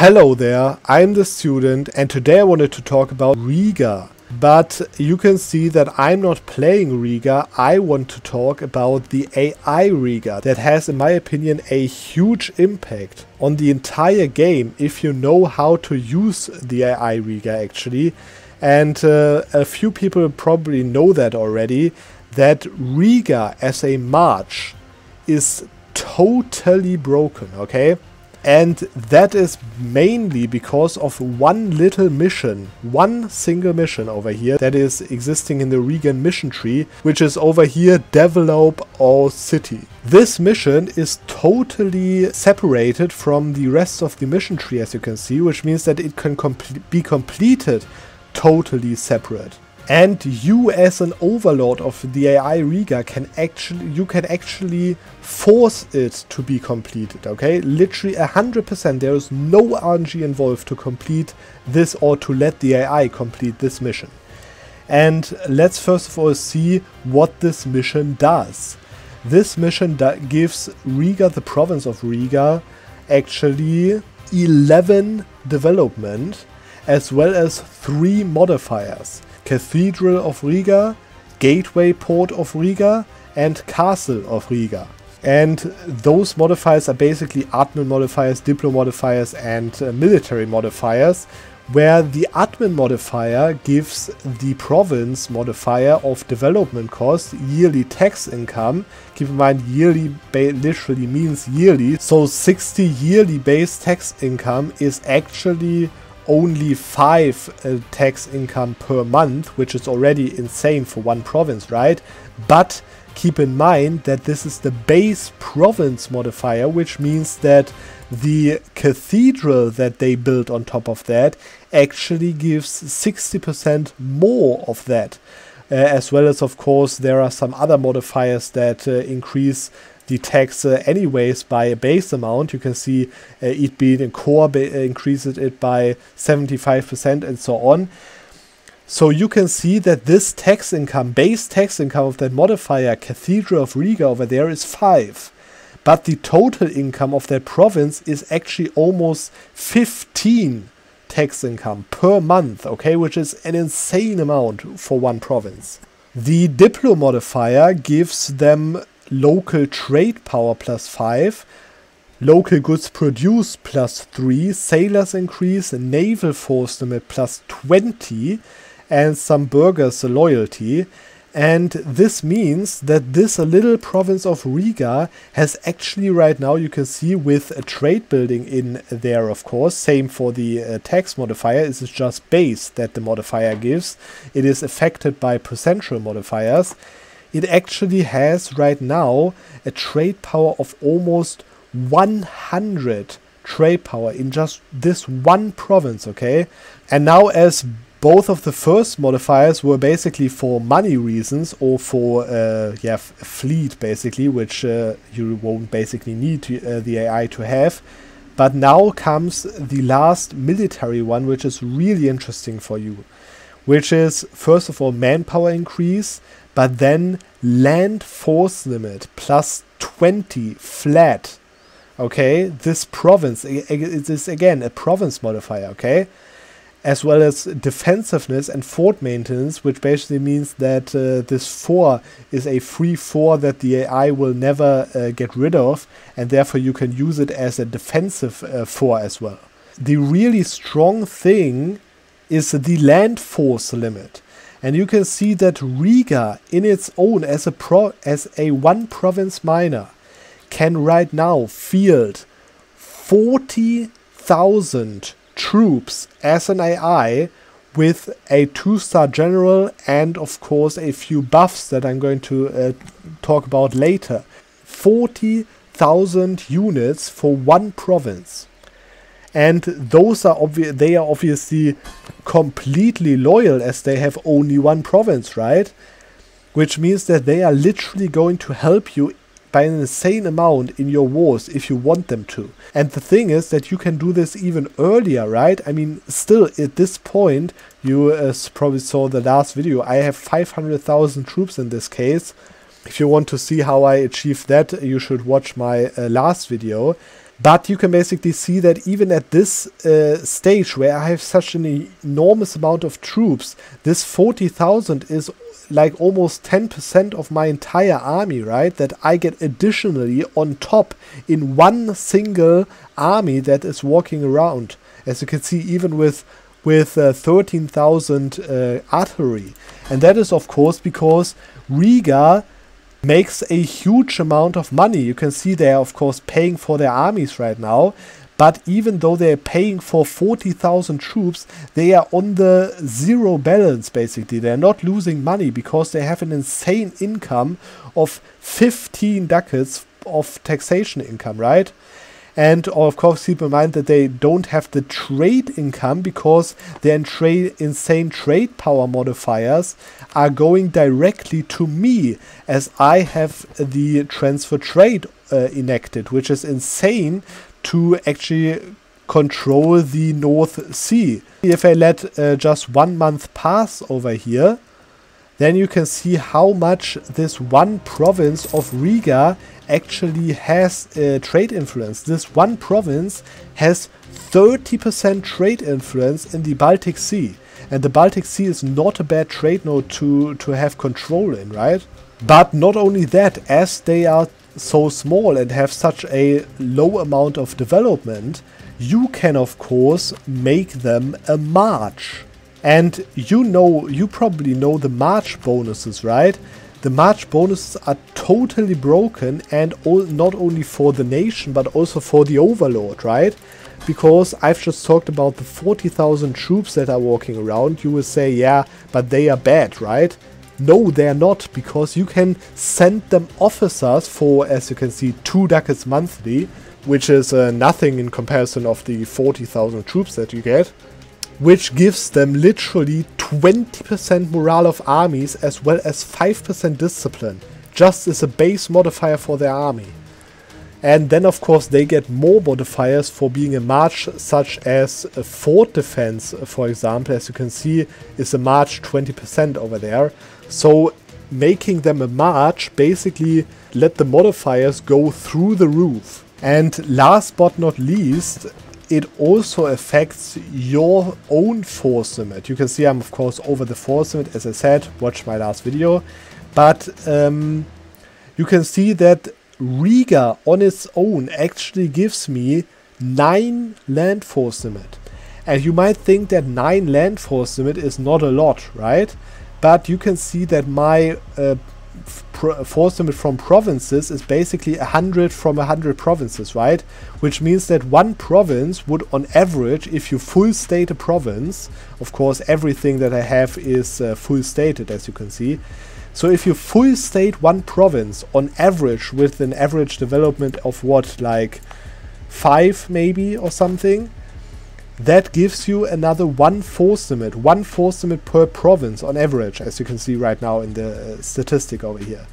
Hello there, I'm the student and today I wanted to talk about Riga. But you can see that I'm not playing Riga, I want to talk about the AI Riga that has, in my opinion, a huge impact on the entire game if you know how to use the AI Riga actually. And a few people probably know that already, that Riga as a march is totally broken, okay? And that is mainly because of one little mission, one single mission over here that is existing in the Rigan mission tree, which is over here, develop all city. This mission is totally separated from the rest of the mission tree, as you can see, which means that it can be completed totally separate. And you as an overlord of the AI Riga can actually force it to be completed, okay? Literally 100%, there is no RNG involved to complete this or to let the AI complete this mission. And let's first of all see what this mission does. This mission gives Riga, the province of Riga, actually 11 development as well as 3 modifiers. Cathedral of Riga, Gateway Port of Riga, and Castle of Riga. And those modifiers are basically admin modifiers, diplo modifiers, and military modifiers, where the admin modifier gives the province modifier of development cost, yearly tax income. Keep in mind, yearly literally means yearly, so 60 yearly base tax income is actually only 5 tax income per month, which is already insane for one province, right? But keep in mind that this is the base province modifier, which means that the cathedral that they built on top of that actually gives 60% more of that. As well as, of course, there are some other modifiers that increase the tax anyways by a base amount. You can see it being in core increases it by 75% and so on. So you can see that this tax income, base tax income of that modifier Cathedral of Riga over there is 5. But the total income of that province is actually almost 15 tax income per month, okay, which is an insane amount for one province. The Diplo modifier gives them local trade power plus 5, local goods produced plus 3, sailors increase, naval force limit plus 20, and some burghers loyalty. And this means that this little province of Riga has actually right now, you can see, with a trade building in there, of course. Same for the tax modifier. This is just base that the modifier gives. It is affected by percentual modifiers. It actually has right now a trade power of almost 100 trade power in just this one province, okay? And now, as both of the first modifiers were basically for money reasons or for fleet basically, which you won't basically need the AI to have. But now comes the last military one, which is really interesting for you, which is first of all manpower increase, but then land force limit plus 20 flat. Okay, this province, it is again a province modifier, okay? As well as defensiveness and fort maintenance, which basically means that this 4 is a free 4 that the AI will never get rid of, and therefore you can use it as a defensive 4 as well. The really strong thing is the land force limit. And you can see that Riga in its own as a one province minor can right now field 40,000 troops as an AI with a 2-star general and of course a few buffs that I'm going to talk about later. 40,000 units for one province. And those are they are obviously completely loyal as they have only one province, right? Which means that they are literally going to help you by an insane amount in your wars if you want them to. And the thing is that you can do this even earlier, right? I mean, still at this point, you probably saw the last video, I have 500,000 troops in this case. If you want to see how I achieved that, you should watch my last video. But you can basically see that even at this stage where I have such an enormous amount of troops, this 40,000 is like almost 10% of my entire army, right? That I get additionally on top in one single army that is walking around. As you can see, even with 13,000 artillery. And that is of course because Riga makes a huge amount of money. You can see they are of course paying for their armies right now, but even though they're paying for 40,000 troops, they are on the zero balance basically. They're not losing money because they have an insane income of 15 ducats of taxation income, right? And of course keep in mind that they don't have the trade income because their insane trade power modifiers are going directly to me, as I have the transfer trade enacted, which is insane to actually control the North Sea. If I let just 1 month pass over here, then you can see how much this one province of Riga actually has trade influence. This one province has 30% trade influence in the Baltic Sea. And the Baltic Sea is not a bad trade node to have control in, right? But not only that, as they are so small and have such a low amount of development, you can of course make them a march. And you probably know the March bonuses, right? The March bonuses are totally broken, and not only for the nation but also for the overlord, right? Because I've just talked about the 40,000 troops that are walking around. You will say, yeah, but they are bad, right? No, they are not, because you can send them officers for, as you can see, 2 ducats monthly, which is nothing in comparison of the 40,000 troops that you get, which gives them literally 20% morale of armies as well as 5% discipline, just as a base modifier for their army. And then of course they get more modifiers for being a march, such as a fort defense, for example, as you can see, is a march 20% over there. So making them a march basically let the modifiers go through the roof. And last but not least, it also affects your own force limit. You can see I'm of course over the force limit, as I said, watch my last video. But you can see that Riga on its own actually gives me 9 land force limit. And you might think that 9 land force limit is not a lot, right? But you can see that my force limit from provinces is basically 100 from 100 provinces, right? Which means that one province would on average, if you full state a province, of course everything that I have is full stated, as you can see. So if you full state one province on average with an average development of what, like 5 maybe or something, that gives you another 1 force limit per province on average, as you can see right now in the statistic over here.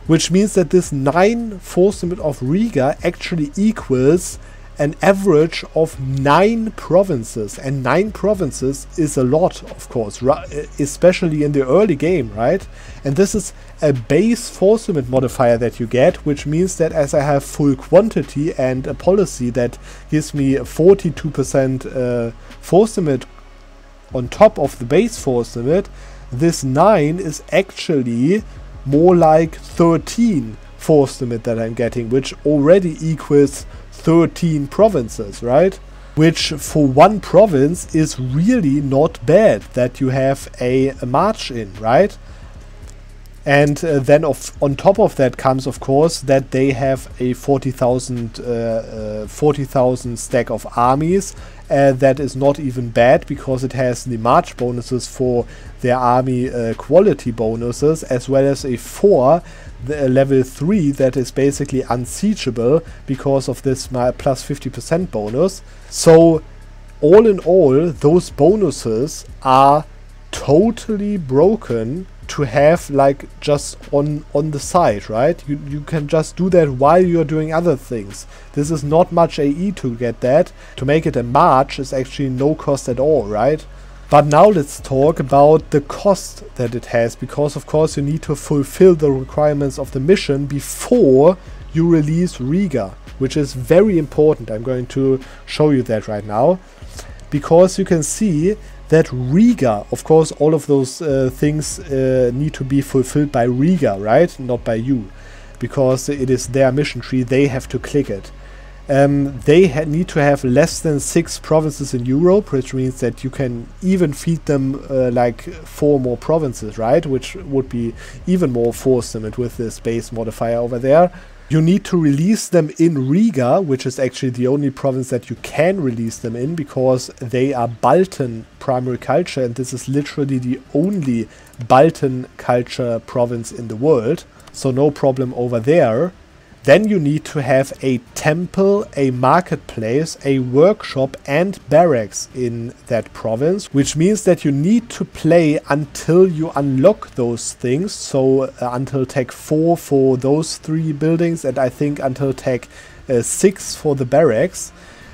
Which means that this 9 force limit of Riga actually equals an average of 9 provinces. And 9 provinces is a lot, of course, especially in the early game, right? And this is a base force limit modifier that you get, which means that as I have full quantity and a policy that gives me a 42% force limit on top of the base force limit, this 9 is actually more like 13 force limit that I'm getting, which already equals 13 provinces, right? Which for one province is really not bad that you have a march in, right? And then on top of that comes, of course, that they have a 40,000 stack of armies. That is not even bad, because it has the march bonuses for their army quality bonuses, as well as a 4 level 3 that is basically unsiegeable because of this plus 50% bonus. So all in all, those bonuses are totally broken to have, like, just on the side, right? You can just do that while you're doing other things. This is not much AE to get that. To make it a march is actually no cost at all, right? But now let's talk about the cost that it has, because of course you need to fulfill the requirements of the mission before you release Riga. which is very important. I'm going to show you that right now, because you can see that Riga, of course, all of those things need to be fulfilled by Riga, right? Not by you, because it is their mission tree. They have to click it. They need to have less than 6 provinces in Europe, which means that you can even feed them like 4 more provinces, right? Which would be even more force limit with the space modifier over there. You need to release them in Riga, which is actually the only province that you can release them in, because they are Balkan primary culture, and this is literally the only Balkan culture province in the world, so no problem over there. Then you need to have a temple, a marketplace, a workshop and barracks in that province, which means that you need to play until you unlock those things. So until tech 4 for those 3 buildings, and I think until tech 6 for the barracks.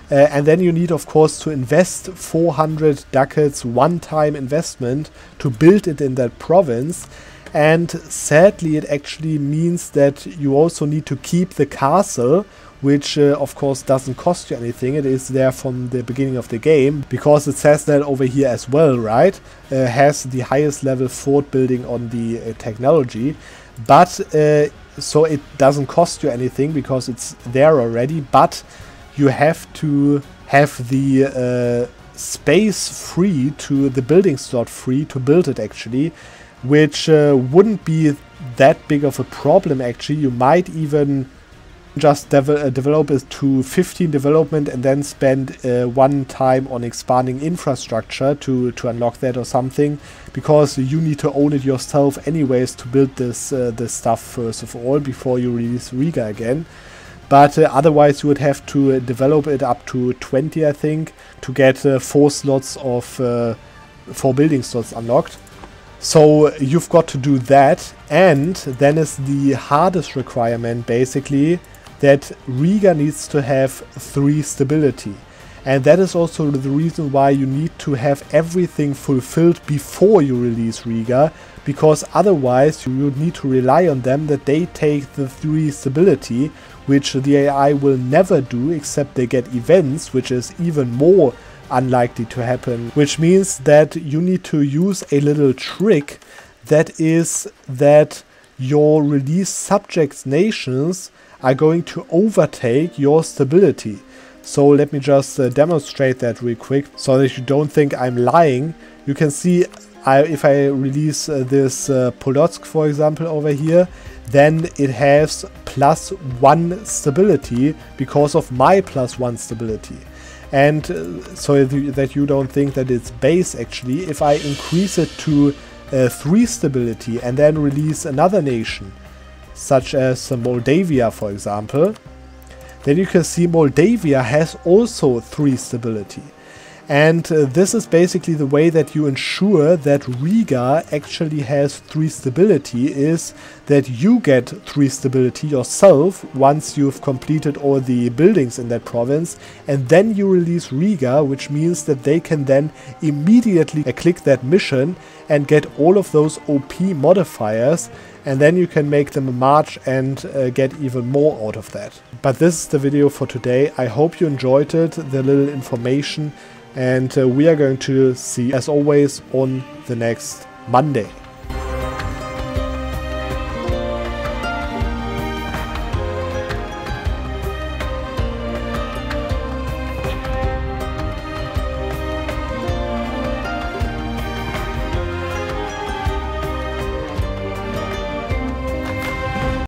And then you need, of course, to invest 400 ducats one-time investment to build it in that province. And sadly, it actually means that you also need to keep the castle, which of course doesn't cost you anything. It is there from the beginning of the game, because it says that over here as well, right? Has the highest level fort building on the technology. But so it doesn't cost you anything because it's there already, but you have to have the space free, to the building slot free to build it actually, which wouldn't be that big of a problem actually. You might even just develop it to 15 development and then spend one time on expanding infrastructure to unlock that or something, because you need to own it yourself anyways to build this stuff first of all before you release Riga again. But otherwise you would have to develop it up to 20, I think, to get 4 slots of 4 building slots unlocked. So you've got to do that, and then is the hardest requirement basically that Riga needs to have 3 stability. And that is also the reason why you need to have everything fulfilled before you release Riga, because otherwise you would need to rely on them that they take the 3 stability, which the AI will never do except they get events, which is even more unlikely to happen, which means that you need to use a little trick, that is that your release subjects nations are going to overtake your stability. So let me just demonstrate that real quick so that you don't think I'm lying. You can see if I release this Polotsk, for example, over here, then it has +1 stability because of my +1 stability. And so that you don't think that it's base actually, if I increase it to 3 stability and then release another nation, such as Moldavia for example, then you can see Moldavia has also 3 stability. And this is basically the way that you ensure that Riga actually has 3 stability, is that you get 3 stability yourself once you've completed all the buildings in that province, and then you release Riga, which means that they can then immediately click that mission and get all of those OP modifiers, and then you can make them a march and get even more out of that. But this is the video for today. I hope you enjoyed it, the little information. And we are going to see, as always, on the next Monday.